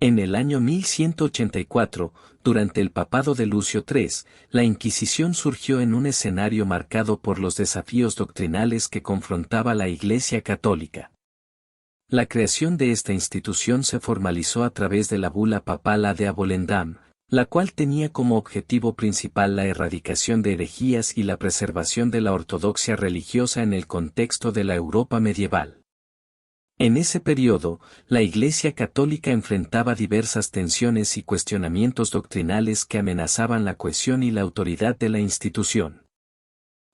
En el año 1184, durante el papado de Lucio III, la Inquisición surgió en un escenario marcado por los desafíos doctrinales que confrontaba la Iglesia Católica. La creación de esta institución se formalizó a través de la bula papal Ad Abolendam, la cual tenía como objetivo principal la erradicación de herejías y la preservación de la ortodoxia religiosa en el contexto de la Europa medieval. En ese periodo, la Iglesia Católica enfrentaba diversas tensiones y cuestionamientos doctrinales que amenazaban la cohesión y la autoridad de la institución.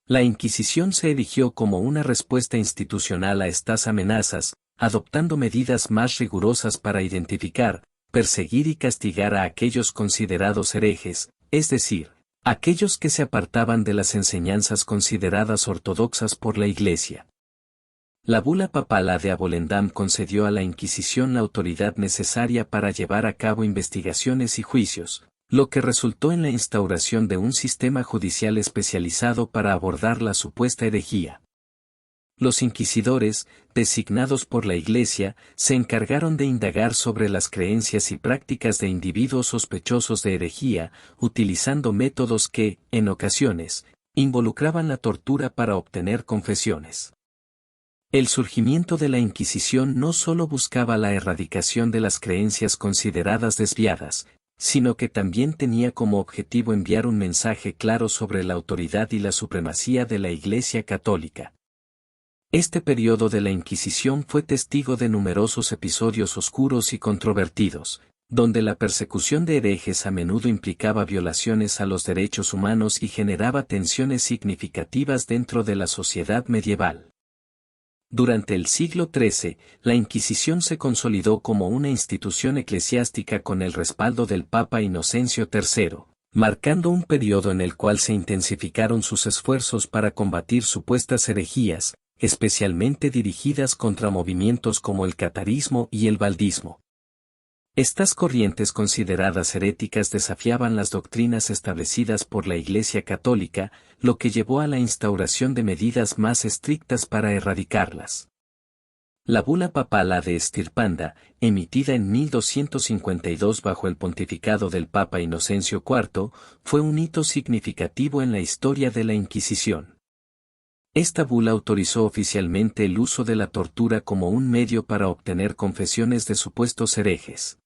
La Inquisición se erigió como una respuesta institucional a estas amenazas, adoptando medidas más rigurosas para identificar, perseguir y castigar a aquellos considerados herejes, es decir, aquellos que se apartaban de las enseñanzas consideradas ortodoxas por la Iglesia. La bula papal Ad Abolendam concedió a la Inquisición la autoridad necesaria para llevar a cabo investigaciones y juicios, lo que resultó en la instauración de un sistema judicial especializado para abordar la supuesta herejía. Los inquisidores, designados por la Iglesia, se encargaron de indagar sobre las creencias y prácticas de individuos sospechosos de herejía, utilizando métodos que, en ocasiones, involucraban la tortura para obtener confesiones. El surgimiento de la Inquisición no solo buscaba la erradicación de las creencias consideradas desviadas, sino que también tenía como objetivo enviar un mensaje claro sobre la autoridad y la supremacía de la Iglesia Católica. Este periodo de la Inquisición fue testigo de numerosos episodios oscuros y controvertidos, donde la persecución de herejes a menudo implicaba violaciones a los derechos humanos y generaba tensiones significativas dentro de la sociedad medieval. Durante el siglo XIII, la Inquisición se consolidó como una institución eclesiástica con el respaldo del Papa Inocencio III, marcando un periodo en el cual se intensificaron sus esfuerzos para combatir supuestas herejías, especialmente dirigidas contra movimientos como el catarismo y el valdismo. Estas corrientes consideradas heréticas desafiaban las doctrinas establecidas por la Iglesia Católica, lo que llevó a la instauración de medidas más estrictas para erradicarlas. La bula papal Ad Extirpanda, emitida en 1252 bajo el pontificado del Papa Inocencio IV, fue un hito significativo en la historia de la Inquisición. Esta bula autorizó oficialmente el uso de la tortura como un medio para obtener confesiones de supuestos herejes.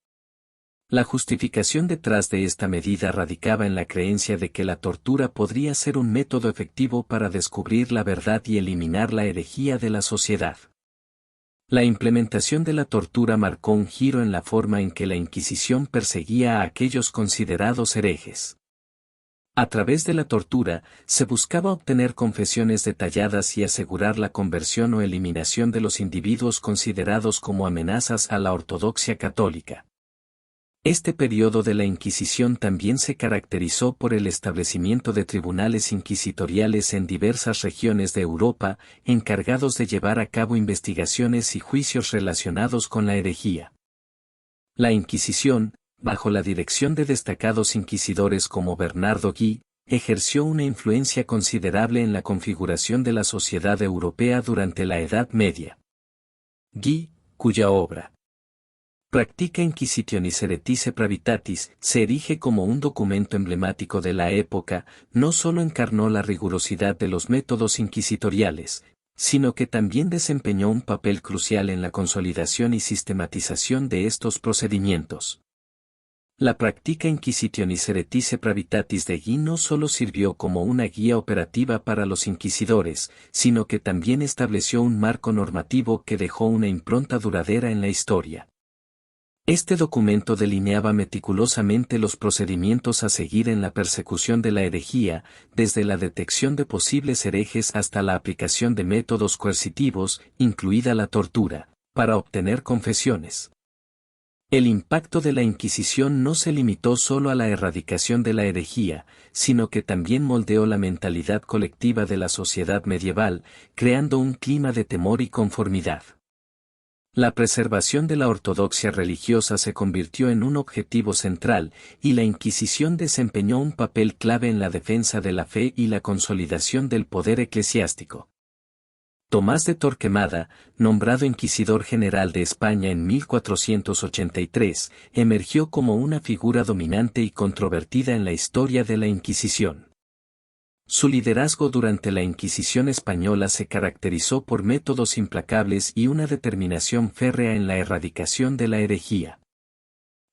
La justificación detrás de esta medida radicaba en la creencia de que la tortura podría ser un método efectivo para descubrir la verdad y eliminar la herejía de la sociedad. La implementación de la tortura marcó un giro en la forma en que la Inquisición perseguía a aquellos considerados herejes. A través de la tortura, se buscaba obtener confesiones detalladas y asegurar la conversión o eliminación de los individuos considerados como amenazas a la ortodoxia católica. Este periodo de la Inquisición también se caracterizó por el establecimiento de tribunales inquisitoriales en diversas regiones de Europa, encargados de llevar a cabo investigaciones y juicios relacionados con la herejía. La Inquisición, bajo la dirección de destacados inquisidores como Bernardo Guy, ejerció una influencia considerable en la configuración de la sociedad europea durante la Edad Media. Guy, cuya obra Practica Inquisitionis Heretice Pravitatis se erige como un documento emblemático de la época, no solo encarnó la rigurosidad de los métodos inquisitoriales, sino que también desempeñó un papel crucial en la consolidación y sistematización de estos procedimientos. La Practica Inquisitionis Heretice Pravitatis de Guy no solo sirvió como una guía operativa para los inquisidores, sino que también estableció un marco normativo que dejó una impronta duradera en la historia. Este documento delineaba meticulosamente los procedimientos a seguir en la persecución de la herejía, desde la detección de posibles herejes hasta la aplicación de métodos coercitivos, incluida la tortura, para obtener confesiones. El impacto de la Inquisición no se limitó solo a la erradicación de la herejía, sino que también moldeó la mentalidad colectiva de la sociedad medieval, creando un clima de temor y conformidad. La preservación de la ortodoxia religiosa se convirtió en un objetivo central, y la Inquisición desempeñó un papel clave en la defensa de la fe y la consolidación del poder eclesiástico. Tomás de Torquemada, nombrado inquisidor general de España en 1483, emergió como una figura dominante y controvertida en la historia de la Inquisición. Su liderazgo durante la Inquisición española se caracterizó por métodos implacables y una determinación férrea en la erradicación de la herejía.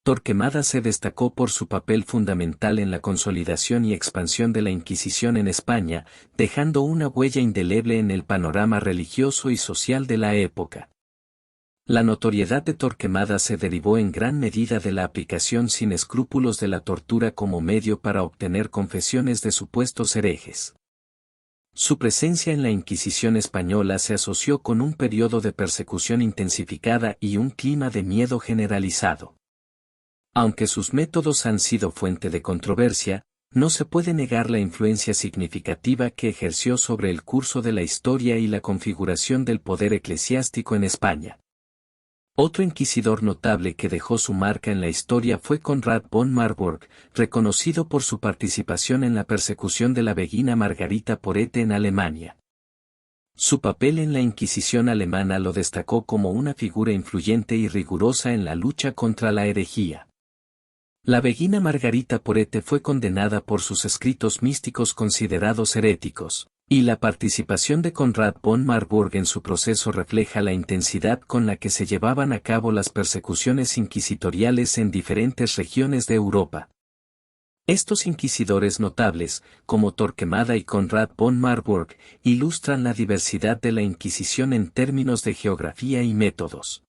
Torquemada se destacó por su papel fundamental en la consolidación y expansión de la Inquisición en España, dejando una huella indeleble en el panorama religioso y social de la época. La notoriedad de Torquemada se derivó en gran medida de la aplicación sin escrúpulos de la tortura como medio para obtener confesiones de supuestos herejes. Su presencia en la Inquisición española se asoció con un periodo de persecución intensificada y un clima de miedo generalizado. Aunque sus métodos han sido fuente de controversia, no se puede negar la influencia significativa que ejerció sobre el curso de la historia y la configuración del poder eclesiástico en España. Otro inquisidor notable que dejó su marca en la historia fue Conrad von Marburg, reconocido por su participación en la persecución de la beguina Margarita Porete en Alemania. Su papel en la Inquisición alemana lo destacó como una figura influyente y rigurosa en la lucha contra la herejía. La beguina Margarita Porete fue condenada por sus escritos místicos considerados heréticos, y la participación de Conrad von Marburg en su proceso refleja la intensidad con la que se llevaban a cabo las persecuciones inquisitoriales en diferentes regiones de Europa. Estos inquisidores notables, como Torquemada y Conrad von Marburg, ilustran la diversidad de la Inquisición en términos de geografía y métodos.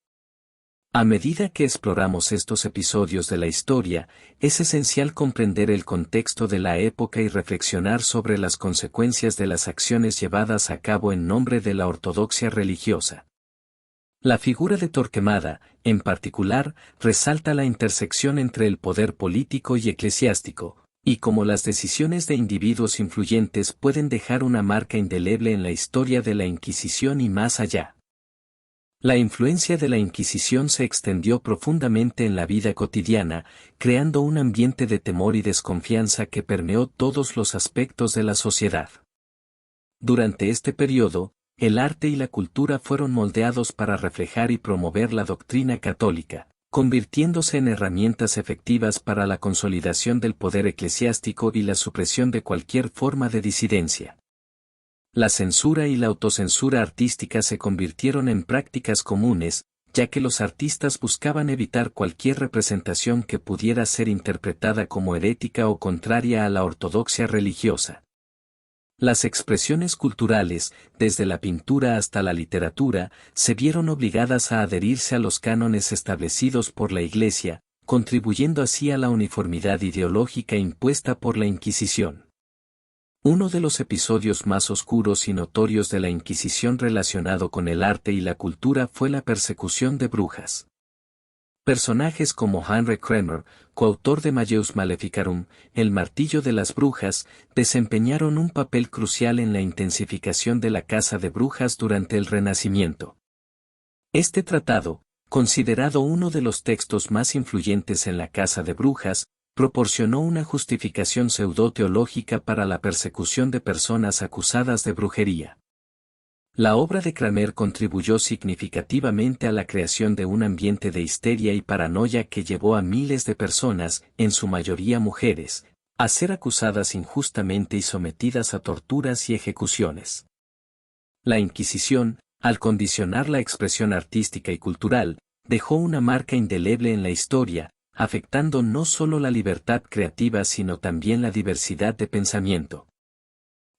A medida que exploramos estos episodios de la historia, es esencial comprender el contexto de la época y reflexionar sobre las consecuencias de las acciones llevadas a cabo en nombre de la ortodoxia religiosa. La figura de Torquemada, en particular, resalta la intersección entre el poder político y eclesiástico, y cómo las decisiones de individuos influyentes pueden dejar una marca indeleble en la historia de la Inquisición y más allá. La influencia de la Inquisición se extendió profundamente en la vida cotidiana, creando un ambiente de temor y desconfianza que permeó todos los aspectos de la sociedad. Durante este periodo, el arte y la cultura fueron moldeados para reflejar y promover la doctrina católica, convirtiéndose en herramientas efectivas para la consolidación del poder eclesiástico y la supresión de cualquier forma de disidencia. La censura y la autocensura artística se convirtieron en prácticas comunes, ya que los artistas buscaban evitar cualquier representación que pudiera ser interpretada como herética o contraria a la ortodoxia religiosa. Las expresiones culturales, desde la pintura hasta la literatura, se vieron obligadas a adherirse a los cánones establecidos por la Iglesia, contribuyendo así a la uniformidad ideológica impuesta por la Inquisición. Uno de los episodios más oscuros y notorios de la Inquisición relacionado con el arte y la cultura fue la persecución de brujas. Personajes como Heinrich Kremer, coautor de Malleus Maleficarum, El martillo de las brujas, desempeñaron un papel crucial en la intensificación de la caza de brujas durante el Renacimiento. Este tratado, considerado uno de los textos más influyentes en la caza de brujas, proporcionó una justificación pseudo-teológica para la persecución de personas acusadas de brujería. La obra de Kramer contribuyó significativamente a la creación de un ambiente de histeria y paranoia que llevó a miles de personas, en su mayoría mujeres, a ser acusadas injustamente y sometidas a torturas y ejecuciones. La Inquisición, al condicionar la expresión artística y cultural, dejó una marca indeleble en la historia, afectando no solo la libertad creativa sino también la diversidad de pensamiento.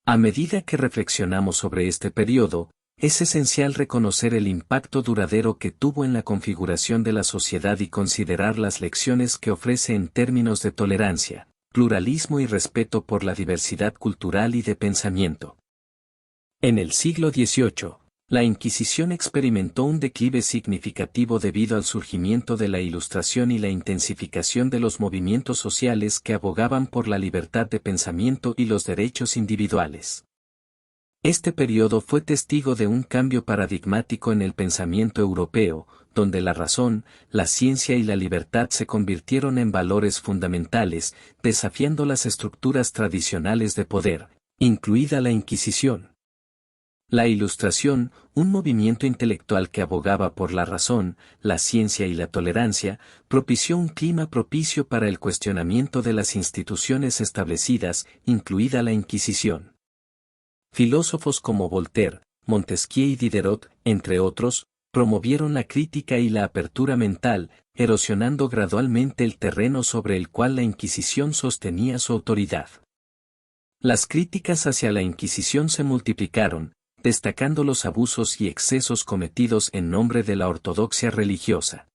A medida que reflexionamos sobre este periodo, es esencial reconocer el impacto duradero que tuvo en la configuración de la sociedad y considerar las lecciones que ofrece en términos de tolerancia, pluralismo y respeto por la diversidad cultural y de pensamiento. En el siglo XVIII, la Inquisición experimentó un declive significativo debido al surgimiento de la Ilustración y la intensificación de los movimientos sociales que abogaban por la libertad de pensamiento y los derechos individuales. Este periodo fue testigo de un cambio paradigmático en el pensamiento europeo, donde la razón, la ciencia y la libertad se convirtieron en valores fundamentales, desafiando las estructuras tradicionales de poder, incluida la Inquisición. La Ilustración, un movimiento intelectual que abogaba por la razón, la ciencia y la tolerancia, propició un clima propicio para el cuestionamiento de las instituciones establecidas, incluida la Inquisición. Filósofos como Voltaire, Montesquieu y Diderot, entre otros, promovieron la crítica y la apertura mental, erosionando gradualmente el terreno sobre el cual la Inquisición sostenía su autoridad. Las críticas hacia la Inquisición se multiplicaron, destacando los abusos y excesos cometidos en nombre de la ortodoxia religiosa.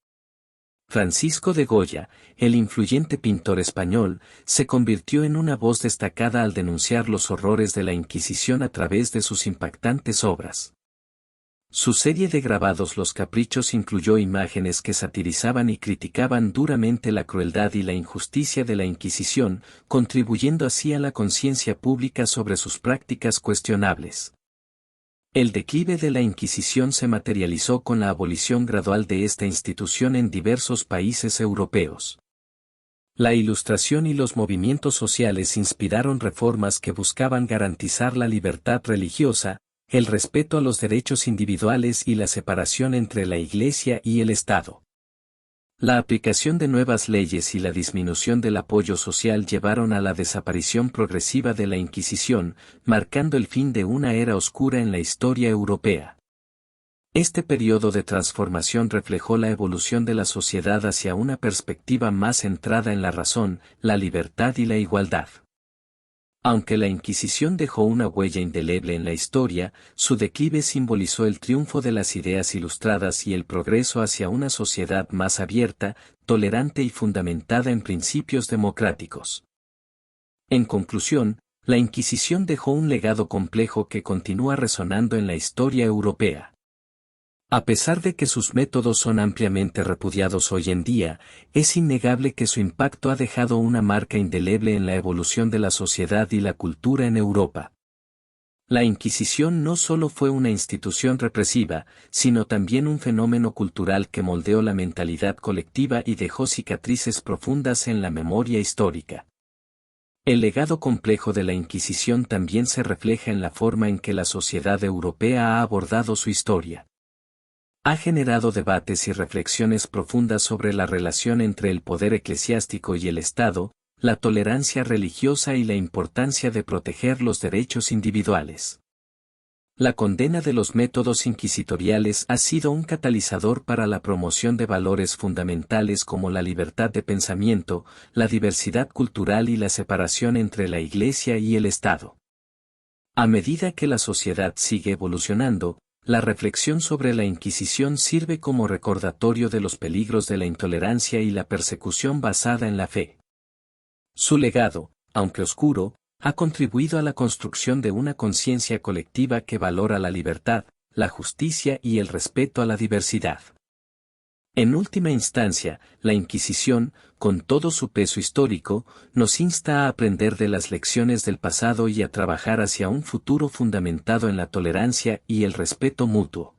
Francisco de Goya, el influyente pintor español, se convirtió en una voz destacada al denunciar los horrores de la Inquisición a través de sus impactantes obras. Su serie de grabados Los Caprichos incluyó imágenes que satirizaban y criticaban duramente la crueldad y la injusticia de la Inquisición, contribuyendo así a la conciencia pública sobre sus prácticas cuestionables. El declive de la Inquisición se materializó con la abolición gradual de esta institución en diversos países europeos. La Ilustración y los movimientos sociales inspiraron reformas que buscaban garantizar la libertad religiosa, el respeto a los derechos individuales y la separación entre la Iglesia y el Estado. La aplicación de nuevas leyes y la disminución del apoyo social llevaron a la desaparición progresiva de la Inquisición, marcando el fin de una era oscura en la historia europea. Este periodo de transformación reflejó la evolución de la sociedad hacia una perspectiva más centrada en la razón, la libertad y la igualdad. Aunque la Inquisición dejó una huella indeleble en la historia, su declive simbolizó el triunfo de las ideas ilustradas y el progreso hacia una sociedad más abierta, tolerante y fundamentada en principios democráticos. En conclusión, la Inquisición dejó un legado complejo que continúa resonando en la historia europea. A pesar de que sus métodos son ampliamente repudiados hoy en día, es innegable que su impacto ha dejado una marca indeleble en la evolución de la sociedad y la cultura en Europa. La Inquisición no solo fue una institución represiva, sino también un fenómeno cultural que moldeó la mentalidad colectiva y dejó cicatrices profundas en la memoria histórica. El legado complejo de la Inquisición también se refleja en la forma en que la sociedad europea ha abordado su historia. Ha generado debates y reflexiones profundas sobre la relación entre el poder eclesiástico y el Estado, la tolerancia religiosa y la importancia de proteger los derechos individuales. La condena de los métodos inquisitoriales ha sido un catalizador para la promoción de valores fundamentales como la libertad de pensamiento, la diversidad cultural y la separación entre la Iglesia y el Estado. A medida que la sociedad sigue evolucionando, la reflexión sobre la Inquisición sirve como recordatorio de los peligros de la intolerancia y la persecución basada en la fe. Su legado, aunque oscuro, ha contribuido a la construcción de una conciencia colectiva que valora la libertad, la justicia y el respeto a la diversidad. En última instancia, la Inquisición, con todo su peso histórico, nos insta a aprender de las lecciones del pasado y a trabajar hacia un futuro fundamentado en la tolerancia y el respeto mutuo.